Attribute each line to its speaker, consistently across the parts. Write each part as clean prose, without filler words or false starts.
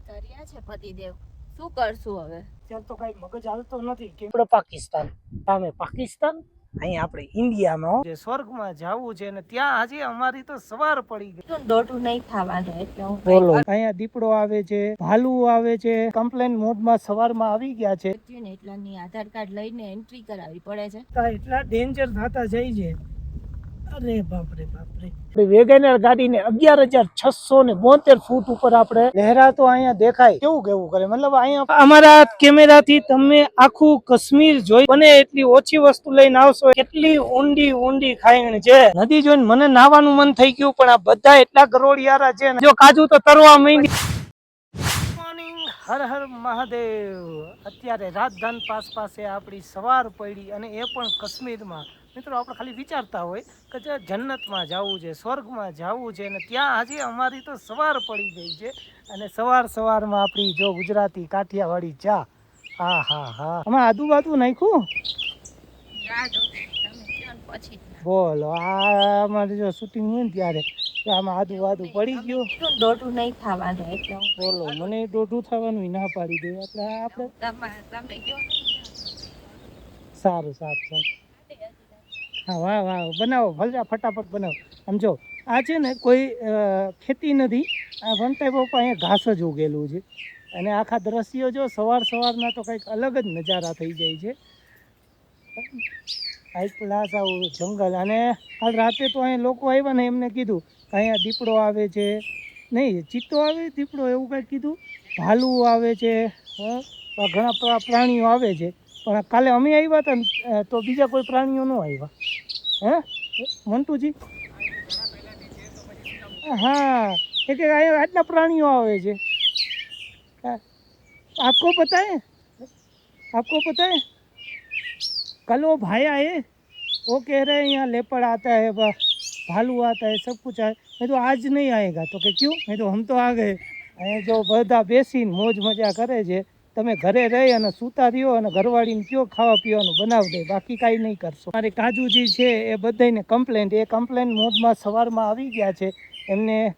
Speaker 1: ધર્યા છે પતિદેવ, શું કરશું હવે?
Speaker 2: ત્યાં તો કઈ મગજ હાલતો નથી કે આપણે પાકિસ્તાન સામે પાકિસ્તાન, અહીંયા આપણે ઇન્ડિયામાં જે સ્વર્ગમાં જવું છે ને ત્યાં હજી અમારી તો સવાર પડી ગઈ.
Speaker 1: શું દોઢું નહીં થવાનું એટલે હું
Speaker 2: બોલો, અહીંયા દીપડો આવે છે, ભાલુ આવે છે, કમ્પ્લેન મોડમાં સવારમાં આવી ગયા છે
Speaker 1: ને એટલાની આધાર કાર્ડ લઈને એન્ટ્રી કરાવવી પડે છે.
Speaker 2: એટલા ડેન્જર થતા જાય છે. અરે બાપરે બાપરે, વેગેનર ગાડીને 11,672 ફૂટ ઉપર આપણે લહેરાતો અહીંયા દેખાય. કેવું કેવું કરે, મતલબ અહીંયા અમારા કેમેરાથી તમે આખું કાશ્મીર જોઈ બને એટલી ઓછી વસ્તુ લઈને આવશો. કેટલી ઊંડી ઊંડી ખાઈણ છે. નદી જોઈને મને નાવાનું મન થઈ ગયું, પણ આ બધા એટલા ગરોડિયારા છે ને, જો કાજુ તો તરવા માંડી. હર હર મહાદેવ. અત્યારે રાજધાન પાસે આપણી સવાર પડી અને એ પણ કાશ્મીરમાં. મિત્રો આપણે ખાલી વિચારતા હોય કે જે જન્નતમાં જવું છે, સ્વર્ગમાં જવું છે, ને ત્યાં હજી અમારી તો સવાર પડી ગઈ છે. અને સવારમાં આપણી જો ગુજરાતી કાઠિયાવાડી ચા, હા હા હા, આમાં આદુ નાખ્યું. બોલો, આ અમારે જો શૂટિંગ હોય ને ત્યારે આમાં આદુ પડી ગયું.
Speaker 1: દોઢું નહીં થવાનું એટલે
Speaker 2: બોલો, મને દોઢું થવાનું ના પાડી દે. આપણે સારું હા, વાહ બનાવો, ભલે ફટાફટ બનાવો. આમ જો આ છે ને કોઈ ખેતી નથી, આ વન ટાઈપ ઓફ અહીંયા ઘાસ જ ઉગેલું છે. અને આખા દ્રશ્યો જો સવારના તો કંઈક અલગ જ નજારા થઈ જાય છે. હાઈ ક્લાસ આવું જંગલ. અને કાલ રાતે તો અહીંયા લોકો આવ્યા ને એમને કીધું કે અહીંયા દીપડો આવે છે, નહીં ચિત્તો આવે, દીપડો એવું કંઈક કીધું, ભાલુ આવે છે, ઘણા પ્રાણીઓ આવે છે. પણ કાલે અમે આવ્યા હતા ને તો બીજા કોઈ પ્રાણીઓ ન આવ્યા. હે મંટુજી? હા, એક અહીંયા આટલા પ્રાણીઓ આવે છે. आपको पता है कल वो भाई आए, वो कह रहे हैं यहाँ लेपर्ड आता है, भालू आता है, सब कुछ आए. मैं तो आज नहीं आएगा. तो कि क्यों? मैं तो हम तो आ गए. અહીંયા જો બધા બેસીને મોજ મજા કરે છે. તમે ઘરે રહી અને સૂતા રહ્યો અને ઘરવાળીને કયો ખાવા પીવાનું બનાવી દે, બાકી કાંઈ નહીં કરશો. મારી કાજુજી છે એ બધાને કમ્પ્લેન મોડમાં સવારમાં આવી ગયા છે એમને.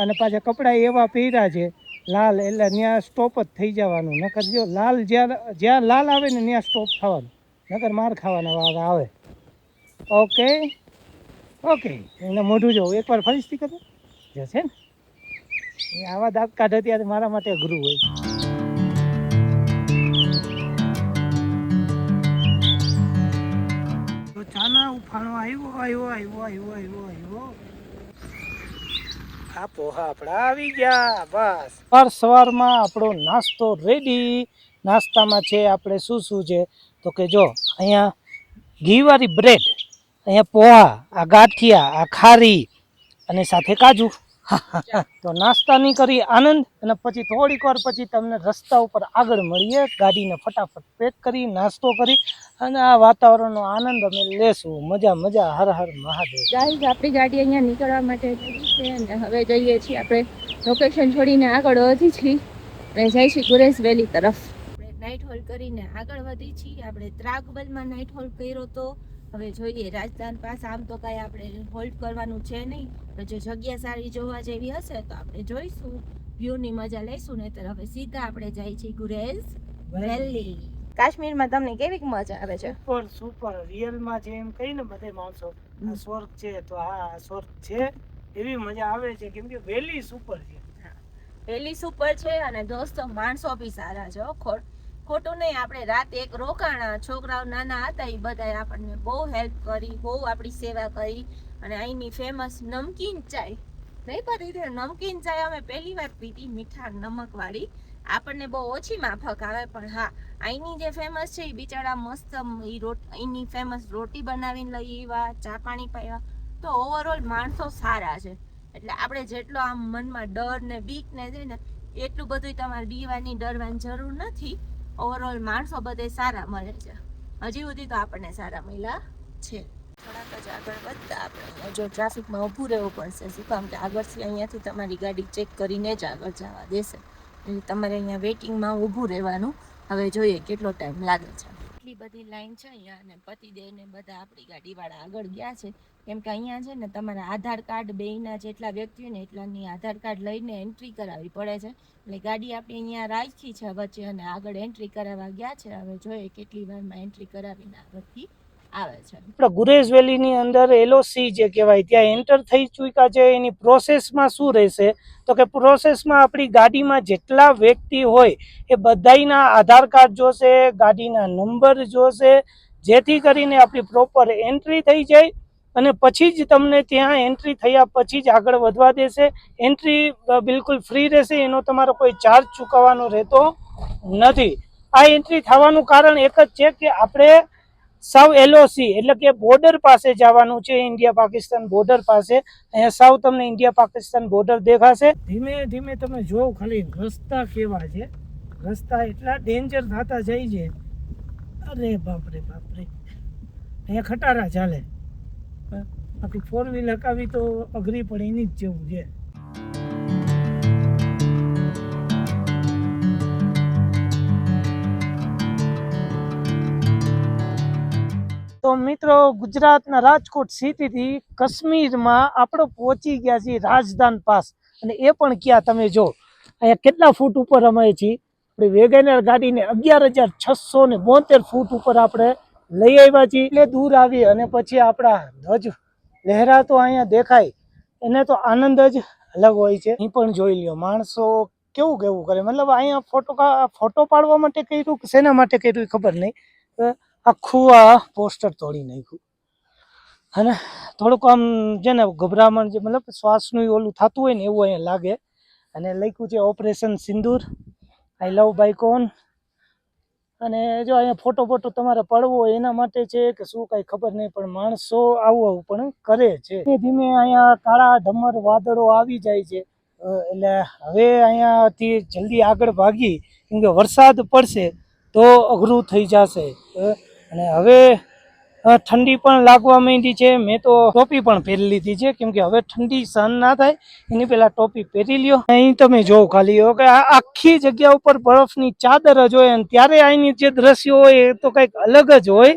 Speaker 2: અને પાછા કપડાં એવા પહેર્યા છે લાલ, એટલે ત્યાં સ્ટોપ જ થઈ જવાનું. નકર જો લાલ જ્યાં લાલ આવે ને ત્યાં સ્ટોપ થવાનું, નકર માર ખાવાના વાગ આવે. ઓકે એને મોઢું જોવું એકવાર ફરીથી કરો જશે ને. એ આવા દાંત કાઢે ત્યારે મારા માટે અઘરું હોય. તો ચાના ઉફાણો આવ્યો. આ પોહા આપણા આવી ગયા. બસ સવારમાં આપણો નાસ્તો રેડી. નાસ્તામાં છે આપણે શું છે તો કે જો અહીંયા ઘીવાળી બ્રેડ, અહીંયા પોહા, આ ગાંઠિયા, આ ખારી અને સાથે કાજુ. તો નાસ્તાની કરી આનંદ, અને પછી થોડીક વાર પછી તમને રસ્તા ઉપર આગળ મળીએ. ગાડીને ફટાફટ પેક કરી નાસ્તો કરી અને આ વાતાવરણનો આનંદ અમે લેશું. મજા. હર હર મહાદેવ.
Speaker 1: ગાઈઝ, આપણી ગાડી અહીંયા નીકળવા માટે છે અને હવે જઈએ છીએ આપણે લોકેશન છોડીને આગળ વધી છીએ અને જઈશું ગુરેઝ વેલી તરફ. આપણે નાઇટ હોલ્ડ કરીને આગળ વધી છીએ. આપણે ત્રાગબલમાં નાઇટ હોલ્ડ કર્યો તો હવે જોઈએ રાજધાન પાસે. આમ તો કાંઈ આપણે હોલ્ડ કરવાનું છે નહીં, પણ જો જગ્યા સારી જોવા જેવી હશે તો આપણે જોઈશું, વ્યૂની મજા લઈશું. નહીંતર હવે સીધા આપણે જઈએ છીએ ગુરેઝ વેલી. કાશ્મીરમાં તમને કેવી મજા આવે છે?
Speaker 2: સુપર રિયલમાં જે એમ કહી ને બધે માણસો આ સ્વર્ગ છે, તો હા સ્વર્ગ છે, એવી મજા આવે છે. કેમ કે વેલી સુપર છે.
Speaker 1: વેલી સુપર છે અને દોસ્તો માણસો બી સારા છે. ખોટું નહીં. આપણે રાતે એક રોકાણા, છોકરાઓ નાના હતા એ બધાએ આપણને બહુ હેલ્પ કરી, બહુ આપણી સેવા કરી. અને અહીંની ફેમસ નમકીન ચાય, નહીં પડી નમકીન ચાય અમે પહેલી વાર પીધી, મીઠા નમક વાળી. આપણને બહુ ઓછી માફક આવે, પણ હા અહીંની જે ફેમસ છે એ બિચારા મસ્ત અહીંની ફેમસ રોટી બનાવીને લઈ આવ્યા, ચા પાણી પાયા. તો ઓવરઓલ માણસો સારા છે. એટલે આપણે જેટલો આમ મનમાં ડર ને બીક ને છે ને, એટલું બધું તમારે બીવાની ડરવાની જરૂર નથી. ઓવરઓલ માણસો બધે સારા મળે છે. હજી સુધી તો આપણને સારા મળ્યા છે. થોડાક જ આગળ વધતા આપણે જો ટ્રાફિકમાં ઊભું રહેવું પડશે. શું કામ કે આગળથી અહીંયાથી તમારી ગાડી ચેક કરીને જ આગળ જવા દેશે. એટલે તમારે અહીંયા વેઇટિંગમાં ઊભું રહેવાનું. હવે જોઈએ કેટલો ટાઈમ લાગે છે. એટલી બધી લાઈન છે અહીંયા અને પતિદેવ ને બધા આપણી ગાડીવાળા આગળ ગયા છે. કેમ કે અહીંયા છે ને તમારા આધાર કાર્ડ બેયના જેટલા વ્યક્તિ હોય ને એટલાની આધાર કાર્ડ લઈને એન્ટ્રી કરાવવી પડે છે. એટલે ગાડી આપણે અહીંયા રાખી છે વચ્ચે અને આગળ એન્ટ્રી કરાવવા ગયા છે. હવે જોઈએ કેટલી વારમાં એન્ટ્રી કરાવીને આગળથી આવે છે.
Speaker 2: આપણા ગુરેઝ વેલીની અંદર એલઓસી જે કહેવાય ત્યાં એન્ટર થઈ ચૂક્યા છે. એની પ્રોસેસમાં શું રહેશે તો કે પ્રોસેસમાં આપણી ગાડીમાં જેટલા વ્યક્તિ હોય એ બધાયના આધાર કાર્ડ જોશે, ગાડીના નંબર જોશે, જેથી કરીને આપણી પ્રોપર એન્ટ્રી થઈ જાય અને પછી જ તમને ત્યાં એન્ટ્રી થયા પછી જ આગળ વધવા દેશે. એન્ટ્રી બિલકુલ ફ્રી રહેશે, એનો તમારો કોઈ ચાર્જ ચૂકવવાનો રહેતો નથી. આ એન્ટ્રી થવાનું કારણ એક જ છે કે આપણે સાવ એલઓસી એટલે કે બોર્ડર પાસે જવાનું છે, ઇન્ડિયા પાકિસ્તાન બોર્ડર પાસે. અહીંયા સાવ તમને ઇન્ડિયા પાકિસ્તાન બોર્ડર દેખાશે. ધીમે ધીમે તમે જોવો ખાલી રસ્તા કેવા છે, રસ્તા એટલા ડેન્જર થતા જાય છે. અરે બાપરે બાપરે, અહીંયા ખટારા ચાલે. બાકી 4 વ્હીલ હકાવી તો અઘરી પડે એની જ જેવું છે. તો મિત્રો, ગુજરાતના રાજકોટ સિટીથી કાશ્મીરમાં આપણે પહોંચી ગયા છીએ રાજધાન પાસ. અને એ પણ ક્યાં તમે જો અહીંયા કેટલા ફૂટ ઉપર અમે છીએ. આપણી વેગેનર ગાડીને 11,672 ફૂટ ઉપર આપણે લઈ આવ્યા છીએ. એટલે દૂર આવી અને પછી આપણા ધ્વજ લહેરાતો અહીંયા દેખાય એને તો આનંદ જ અલગ હોય છે. અહીં પણ જોઈ લ્યો માણસો કેવું કેવું કરે, મતલબ અહીંયા ફોટો પાડવા માટે કર્યું કે શેના માટે કર્યું ખબર નહીં. આખું આ પોસ્ટર તોડી નાખ્યું અને થોડુંક આમ છે ને ગભરામણ જે મતલબ શ્વાસનું ઓલું થતું હોય ને એવું અહીંયા લાગે. અને લખ્યું છે ઓપરેશન સિંદૂર, આઈ લવ બાઇકોન. અને જો અહીંયા ફોટો તમારે પડવો હોય એના માટે છે કે શું કાંઈ ખબર નહીં, પણ માણસો આવું પણ કરે છે. ધીમે ધીમે અહીંયા કાળા ધમર વાદળો આવી જાય છે. એટલે હવે અહીંયાથી જલ્દી આગળ ભાગી, કેમકે વરસાદ પડશે તો અઘરું થઈ જશે. અને હવે ઠંડી પણ લાગવા માંડી છે. મેં તો ટોપી પણ પહેરી લીધી છે, કેમ કે હવે ઠંડી સહન ના થાય એની પહેલા ટોપી પહેરી લ્યો. અહીં તમે જોવો ખાલી કે આખી જગ્યા ઉપર બરફની ચાદર જ હોય અને ત્યારે અહીંની જે દ્રશ્યો હોય એ તો કંઈક અલગ જ હોય.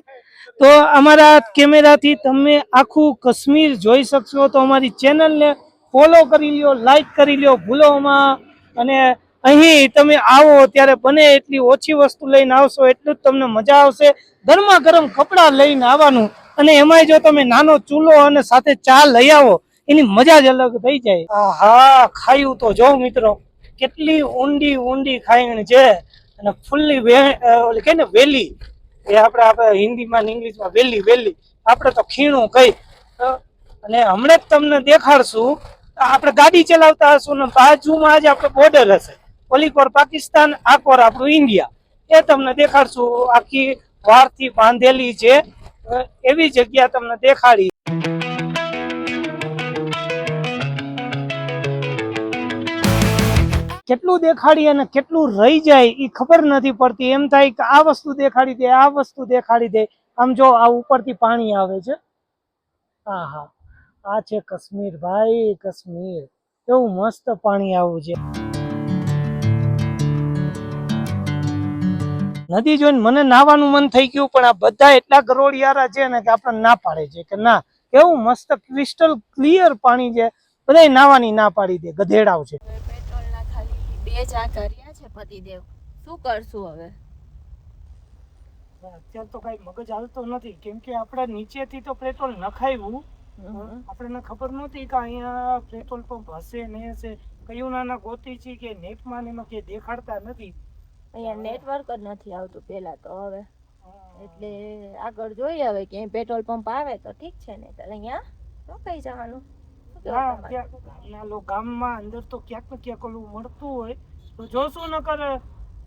Speaker 2: તો અમારા કેમેરાથી તમે આખું કાશ્મીર જોઈ શકશો. તો અમારી ચેનલને ફોલો કરી લ્યો, લાઈક કરી લ્યો ભૂલોમાં. અને અહીં તમે આવો ત્યારે બને એટલી ઓછી વસ્તુ લઈને આવશો એટલું જ તમને મજા આવશે. ગરમા ગરમ કપડાં લઈને આવવાનું, અને એમાંય જો તમે નાનો ચૂલો અને સાથે ચા લઈ આવો એની મજા જ અલગ થઈ જાય. હા, ખાયું તો જો મિત્રો કેટલી ઊંડી ખાઈણ છે. અને ફૂલ્લી ઓલી કે ને વેલી, એ આપણે હિન્દીમાં ઇંગ્લિશમાં વેલી આપણે તો ખીણું કઈ. અને હમણાં જ તમને દેખાડશું. આપણે ગાડી ચલાવતા હશું ને બાજુમાં જ આપણે બોર્ડર હશે, ઓલી કોર પાકિસ્તાન, આ કોર આપણું ઇન્ડિયા. એ તમને દેખાડશું. આખી વારથી બાંધેલી છે એવી જગ્યા તમને દેખાડી. કેટલું દેખાડી અને કેટલું રહી જાય એ ખબર નથી પડતી. એમ થાય કે આ વસ્તુ દેખાડી દે, આ વસ્તુ દેખાડી દે. આમ જો આ ઉપરથી પાણી આવે છે. હા, આ છે કાશ્મીર ભાઈ, કાશ્મીર. કેવું મસ્ત પાણી આવું છે. નદી જોઈને મને નાવાનું મન થઈ ગયું, પણ આ બધા એટલા ગરોળિયારા છે ને કે આપણને ના પાડે છે કે ના, કેવું મસ્ત ક્રિસ્ટલ ક્લિયર પાણી છે. બધા નાવાની ના પાડી દે, ગધેડાવ છે.
Speaker 1: પેટ્રોલના ખાલી 2 ઝાંકા રહ્યા છે પતિદેવ. શું કરશું હવે?
Speaker 2: અત્યારે તો કઈ મગજ હાલતો નથી, કેમ કે આપણે નીચેથી તો પેટ્રોલ નખાવ્યું. આપણને ખબર નહોતી કે અહીંયા પેટ્રોલ પંપ હશે ને હશે. કયું નાના ગોતી છે કે નેટમાં ને એમાં કે દેખાડતા નથી.
Speaker 1: અહીંયા નેટવર્ક જ નથી આવતું પેલા તો. હવે એટલે આગળ જોઈએ હવે ક્યાંય પેટ્રોલ પંપ આવે તો ઠીક છે, ને તો અહીંયા રોકાઈ જવાનું.
Speaker 2: ગામમાં અંદર તો ક્યાંક ને ક્યાંક ઓલું મળતું હોય તો જોશું. નકર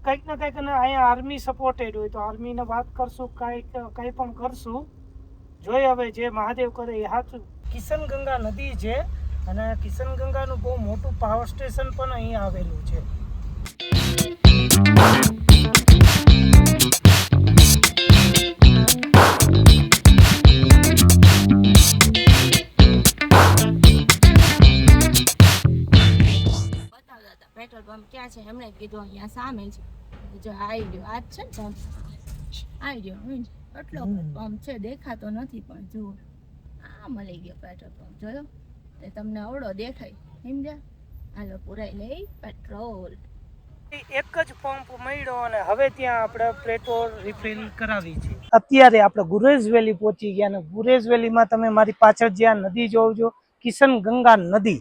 Speaker 2: કંઈક ને કંઈક અહીંયા આર્મી સપોર્ટેડ હોય તો આર્મીને વાત કરશું, કંઈ પણ કરશું. જોઈ હવે જે મહાદેવ કરે એ સાચું. કિશનગંગા નદી છે અને કિશનગંગાનું બહુ મોટું પાવર સ્ટેશન પણ અહીં આવેલું છે.
Speaker 1: પેટ્રોલ પંપ ક્યાં છે એમણે કીધું અહીંયા સામે છે. જો આવી ગયો, આ જ છે ને પંપ આવી ગયો. એટલો પંપ છે, દેખાતો નથી પણ જુઓ આ મળી ગયો પેટ્રોલ પંપ, જોયો તે તમને અવડો દેખાય, સમજ્યા? હાલો પુરાઈ લઈ પેટ્રોલ.
Speaker 2: એક જ પંપ મળ્યો અને હવે ત્યાં આપણે પેટ્રોલ રિફિલ કરાવી છે. અત્યારે આપણે ગુરેઝ વેલી પહોંચી ગયા અને ગુરેઝ વેલીમાં તમે મારી પાછળ જે આ નદી જોવ છો, કિશન ગંગા નદી,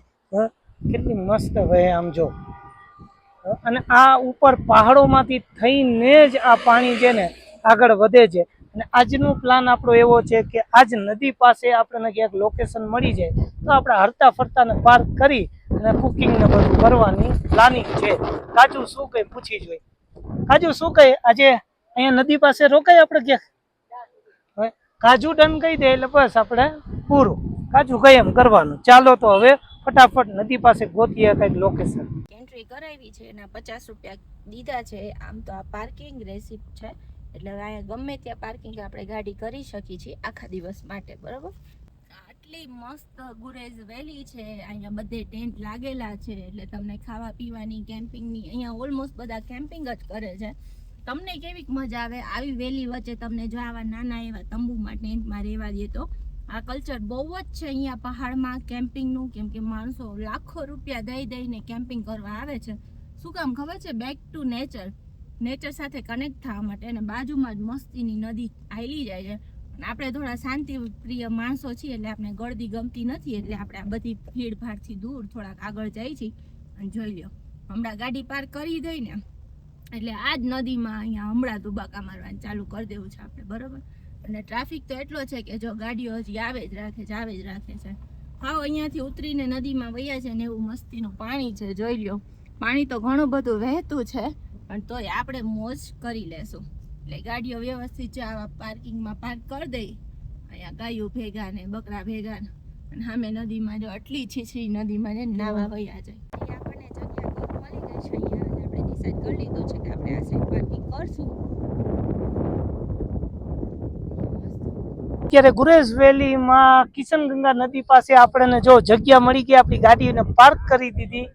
Speaker 2: કેટલી મસ્ત વહે આમ જો. અને આ ઉપર પહાડોમાંથી થઈને જ આ પાણી છે ને આગળ વધે છે. અને આજનો પ્લાન આપણો એવો છે કે આજ નદી પાસે આપણને ક્યાંક લોકેશન મળી જાય તો આપણે હરતા ફરતાને પાર્ક કરી અને કુકિંગ ને બધું કરવાની પ્લાનિંગ છે. કાજુ શું કઈ પૂછી જોઈએ? કાજુ શું કઈ આજે અહીંયા નદી પાસે રોકાય આપણે ક્યાંક? કાજુ ડન કહી દે એટલે બસ આપણે પૂરું. કાજુ કઈ એમ કરવાનું. ચાલો તો હવે ફટાફટ નદી પાસે ગોતીએ કઈક લોકેશન.
Speaker 1: એન્ટ્રી કરાવી છે અને 50 રૂપિયા દીધા છે. આમ તો આ પાર્કિંગ રેસિપ્ટ છે, એટલે અહીંયા ગમે ત્યાં પાર્કિંગ આપણે ગાડી કરી શકીએ છીએ આખા દિવસ માટે, બરોબર? આટલી મસ્ત ગુરેઝ વેલી છે, અહીંયા બધે ટેન્ટ લાગેલા છે, એટલે તમને ખાવા પીવાની, કેમ્પિંગની, અહીંયા ઓલમોસ્ટ બધા કેમ્પિંગ જ કરે છે. તમને કેવી મજા આવે આવી વેલી વચ્ચે? તમને જો આવા નાના એવા તંબુમાં ટેન્ટમાં રહેવા દે તો આ કલ્ચર બહુ જ છે અહીંયા પહાડમાં કેમ્પિંગનું, કેમ કે માણસો લાખો રૂપિયા દઈ દઈને કેમ્પિંગ કરવા આવે છે. શું કામ ખબર છે? બેક ટુ નેચર સાથે કનેક્ટ થવા માટે. અને બાજુમાં જ મસ્તીની નદી આવેલી જાય છે. અને આપણે થોડા શાંતિ પ્રિય માણસો છીએ, એટલે આપણે ગળદી ગમતી નથી, એટલે આપણે આ બધી ભીડભાડથી દૂર થોડાક આગળ જાય છીએ. અને જોઈ લો, હમણાં ગાડી પાર્ક કરી દઈ ને એટલે આ જ નદીમાં અહીંયા હમણાં દુબાકા મારવાનું ચાલુ કરી દેવું છે આપણે, બરોબર? અને ટ્રાફિક તો એટલો છે કે જો ગાડીઓ હજી આવે જ રાખે છે. હાવ અહીંયાથી ઉતરીને નદીમાં વયા છે ને એવું મસ્તીનું પાણી છે, જોઈ લ્યો. પાણી તો ઘણું બધું વહેતું છે, પણ તોય આપણે મોજ કરી લેશું. એટલે ગાડીઓ વ્યવસ્થિત છે આવા પાર્કિંગમાં પાર્ક કરી દઈ. અહીંયા ગાયો ભેગા ને બકરા ભેગા ને, અને સામે નદીમાં જો આટલી છીછરી નદીમાં ને નાવા વયા જાય. આપણને જગ્યા મળી ગઈ છે અહીંયા, અને આપણે ડિસાઈડ કરી લીધું છે કે આપણે આ સાઈડ પાર્કિંગ કરશું.
Speaker 2: અત્યારે ગુરેઝ વેલીમાં કિશનગંગા નદી પાસે આપણને જો જગ્યા મળી ગઈ, આપણી ગાડીને પાર્ક કરી દીધી.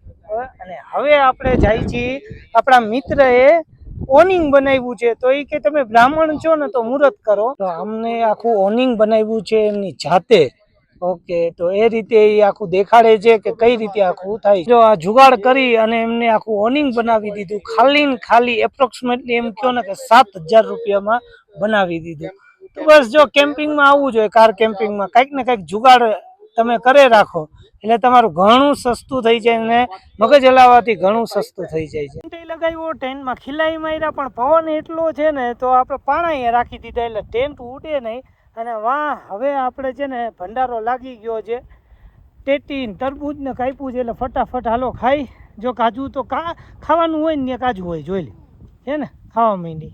Speaker 2: અને હવે આપણે જાય છીએ, આપણા મિત્રએ ઓનિંગ બનાવ્યું છે, તો એ કે તમે બ્રાહ્મણ છો ને તો મુહૂર્ત કરો. તો અમને આખું ઓનિંગ બનાવ્યું છે એમની જાતે. ઓકે, તો એ રીતે એ આખું દેખાડે છે કે કઈ રીતે આખું થાય. જો આ જુગાડ કરી અને એમને આખું ઓનિંગ બનાવી દીધું. ખાલી એપ્રોક્સિમેટલી એમ કહો ને કે 7,000 રૂપિયામાં બનાવી દીધું. તો બસ જો કેમ્પિંગમાં આવવું જોઈએ, કાર કેમ્પિંગમાં કંઈક ને કંઈક જુગાડ તમે કરે રાખો એટલે તમારું ઘણું સસ્તું થઈ જાય અને મગજ હલાવવાથી ઘણું સસ્તું થઈ જાય છે. ટેન્ટ લગાવ્યો, ટેન્ટમાં ખિલાઈ માર્યા, પણ પવન એટલો છે ને તો આપણે પાણા રાખી દીધા એટલે ટેન્ટ ઉડે નહીં. અને વાહ, હવે આપણે છે ને ભંડારો લાગી ગયો છે. ટેટી તરબૂચ ને કાપ્યું છે એટલે ફટાફટ હાલો ખાઈ. જો કાજુ તો ખાવાનું હોય ને કાજુ હોય, જોઈ લે છે ને ખાવા માંડી.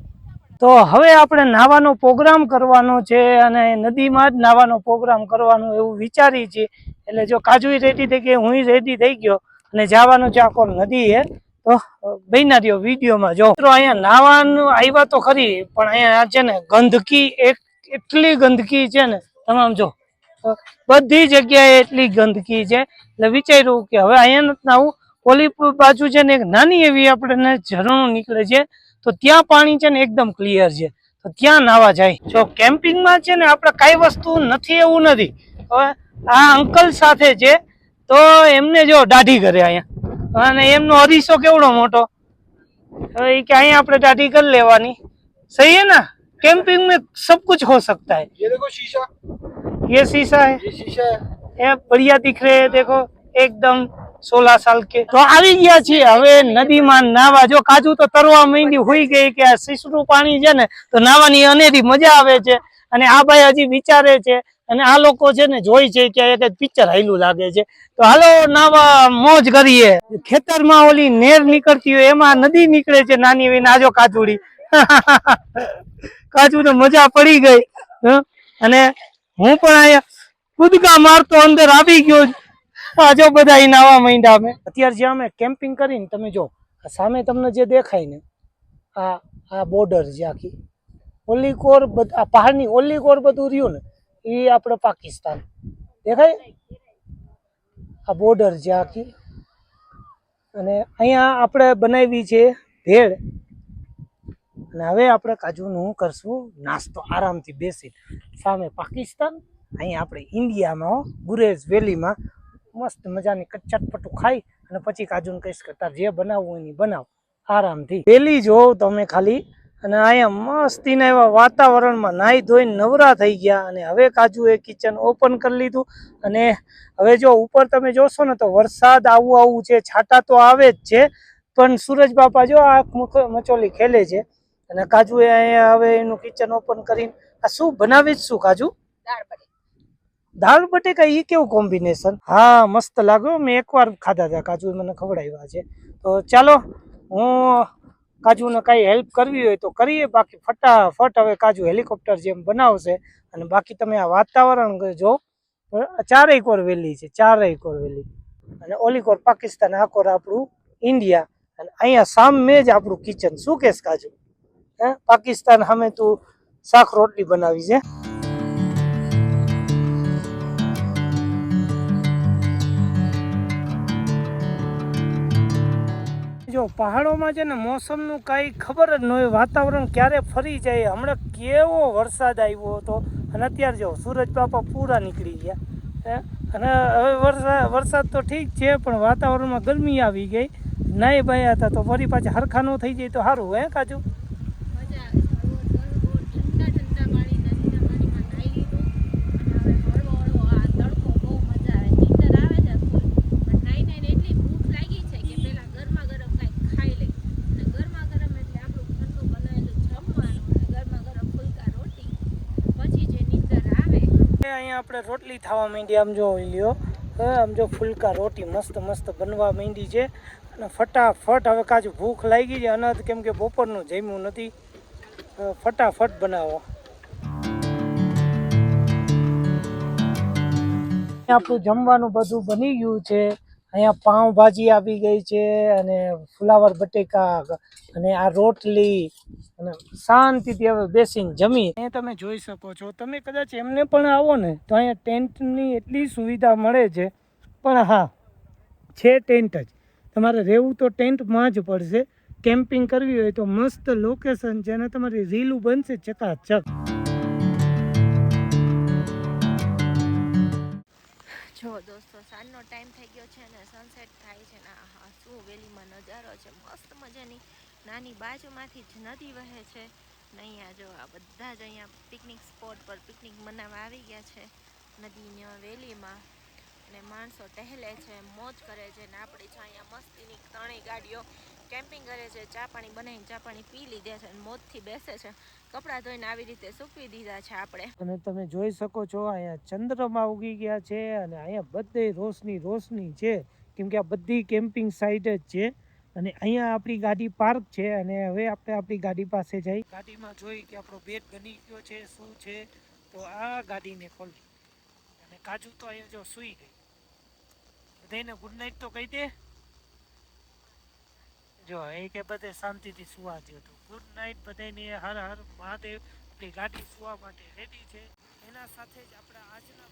Speaker 2: તો હવે આપણે નાવાનો પ્રોગ્રામ કરવાનો છે અને નદીમાં જ નાવાનો પ્રોગ્રામ કરવાનો એવું વિચારી છીએ. એટલે જો કાજુ રેડી થઈ ગઈ, હું રેડી થઈ ગયો અને જવાનું છે આખો નદી એ. તો બન્યા રહ્યો વિડીયોમાં. જો મિત્રો અહીંયા નાવાનું આવ્યા તો ખરી, પણ અહીંયા છે ને ગંદકી, એટલી ગંદકી છે ને તમામ જો બધી જગ્યાએ એટલી ગંદકી છે. એટલે વિચાર્યું કે હવે અહીંયા નથી નાવું, ઓલી બાજુ છે ને એક નાની એવી આપણે ઝરણું નીકળે છે, તો ત્યાં પાણી છે ને એકદમ ક્લિયર છે, તો ત્યાં નાવા જાય. જો કેમ્પિંગમાં છે ને આપણે કઈ વસ્તુ નથી એવું નથી. હવે આ અંકલ સાથે છે તો એમને જો દાઢી કરે અહીંયા, અને એમનો અરીસો કેવડો મોટો, હવે કે અહીંયા આપણે દાઢી કરી લેવાની. સही है ना? कैंपिंग में सब कुछ हो सकता है. ये देखो शीशा, ये शीशा है, ये शीशा है, ये बढ़िया दिख रहे हैं, देखो एकदम 16 साल के. તો આવી ગયા છીએ હવે નદીમાં નાવા. જો કાજુ તો તરવા માંડી, હોઈ ગઈ કે આ શીશરું પાણી છે ને તો નાવાની અનેરી મજા આવે છે. અને આ ભાઈ હજી વિચારે છે, અને આ લોકો છે ને જોઈ છે કે એક પિક્ચર હાયલું લાગે છે. તો હાલો નાવા મોજ કરીએ. ખેતરમાં ઓલી નેર નીકળતી હોય એમાં નદી નીકળે છે નાની એવી. નાજો કાજુડી કાજુ તો મજા પડી ગઈ. અને હું પણ અહીંયા કૂદકા મારતો અંદર આવી ગયો. જો બધા નાવા માંડ્યા. અમે અત્યારે જે અમે કેમ્પિંગ કરીને તમે જો સામે તમને જે દેખાય ને આ બોર્ડર છે આખી ઓલી કોર, આ પહાડની ઓલી કોર બધું રહ્યું ને એ આપણે પાકિસ્તાન દેખાય. આ બોર્ડર છે આખી. અને અહીંયા આપણે બનાવી છે ભેળ. અને હવે આપણે કાજુનું કરશું નાસ્તો આરામથી બેસી. સામે પાકિસ્તાન અહીંયા આપણે ઇન્ડિયામાં હો, ગુરેઝ વેલીમાં મસ્ત મજાની ચટપટું ખાઈ અને પછી કાજુને કહીશ કે તાર જે બનાવવું હોય એ બનાવ આરામથી. વેલી જોવો તમે ખાલી, અને અહીંયા મસ્તીના એવા વાતાવરણમાં નાહી ધોઈને નવરા થઈ ગયા. અને હવે કાજુએ કિચન ઓપન કરી લીધું. અને હવે જો ઉપર તમે જોશો ને તો વરસાદ આવું છે, છાંટા તો આવે જ છે, પણ સૂરજ બાપા જો આંખ મચોલી ખેલે છે. અને કાજુએ અહીંયા હવે એનું કિચન ઓપન કરીને આ શું બનાવી જ શું કાજુ?
Speaker 1: દાળ બટેકા.
Speaker 2: દાળ બટેકા, એ કેવું કોમ્બિનેશન? હા મસ્ત લાગ્યો, મેં એકવાર ખાધા હતા, કાજુએ મને ખવડાવ્યા છે. તો ચાલો હું કાજુને કાંઈ હેલ્પ કરવી હોય તો કરીએ, બાકી ફટાફટ હવે કાજુ હેલિકોપ્ટર જેમ બનાવશે. અને બાકી તમે આ વાતાવરણ જો, ચારેય કોર વેલી છે, ચારેય કોર વેલી, અને ઓલી કોર પાકિસ્તાન, આ કોર આપણું ઇન્ડિયા, અને અહીંયા સામે જ આપણું કિચન. શું કહેશ કાજુ? હે, પાકિસ્તાન સામે તું શાક રોટલી બનાવી છે. જો પહાડોમાં છે ને મોસમનું કાંઈ ખબર જ ન હોય, વાતાવરણ ક્યારે ફરી જાય. હમણાં કેવો વરસાદ આવ્યો હતો, અને અત્યારે જો સૂરજ બાપા પૂરા નીકળી ગયા. અને હવે વરસાદ તો ઠીક છે, પણ વાતાવરણમાં ગરમી આવી ગઈ. નાઈ ભાઈ હતા તો ફરી પાછા હરખા ન થઈ જાય તો સારું. હે કાજુ? અહીંયા આપણે રોટલી થવા માંડી. આમ જો લ્યો, આમ જો ફુલકા રોટી મસ્ત મસ્ત બનવા માંડી છે. અને ફટાફટ હવે કાજુ ભૂખ લાગી છે અનહદ, કેમ કે બપોરનું જમ્યું નથી. ફટાફટ બનાવો. આપણું જમવાનું બધું બની ગયું છે. અહીંયા પાઉંભાજી આવી ગઈ છે, અને ફુલાવર બટેકા, અને આ રોટલી, અને શાંતિથી હવે બેસીને જમી. અહીંયા તમે જોઈ શકો છો, તમે કદાચ એમને પણ આવો ને તો અહીંયા ટેન્ટની એટલી સુવિધા મળે છે. પણ હા, છે ટેન્ટ જ, તમારે રહેવું તો ટેન્ટમાં જ પડશે. કેમ્પિંગ કરવી હોય તો મસ્ત લોકેશન છે, અને તમારી રીલું બનશે ચકાચક.
Speaker 1: જો દોસ્તો, સાંજનો ટાઈમ થઈ ગયો છે અને સનસેટ થાય છે ને હા શું વેલીમાં નજારો છે. મસ્ત મજાની નાની બાજુમાંથી જ નદી વહે છે ને અહીંયા જો આ બધા જ અહીંયા પિકનિક સ્પોટ પર પિકનિક મનાવવા આવી ગયા છે નદીની વેલીમાં. અને માણસો ટહેલે છે, મોજ કરે છે, ને આપણે જો અહીંયા મસ્તીની ત્રણેય ગાડીઓ કેમ્પિંગ કરે છે, ચા પાણી બનાવીને ચા પાણી પી લીધે છે, અને મોજથી બેસે છે. કપડાં ધોઈને આવી રીતે સૂકવી દીધા છે આપણે.
Speaker 2: અને તમે જોઈ શકો છો અહીંયા ચંદ્રમાં ઉગી ગયા છે, અને અહીંયા બધે રોશની છે, કેમ કે આ બધી કેમ્પિંગ સાઇટ જ છે. અને અહીંયા આપણી ગાડી પાર્ક છે, અને હવે આપણે આપણી ગાડી પાસે જઈ ગાડીમાં જોઈ કે આપણો બેડ બની ગયો છે શું છે. તો આ ગાડીને ખોલી, અને કાજુ તો અહીંયા જો સૂઈ ગઈ. બધાને ગુડ નાઇટ તો કહી દે. જો એ કે બધે શાંતિથી સુવા દો. તો ગુડ નાઇટ બધાને. હર હર મહાદેવ. આપણી ગાડી સુવા માટે રેડી છે. એના સાથે જ આપણા આજના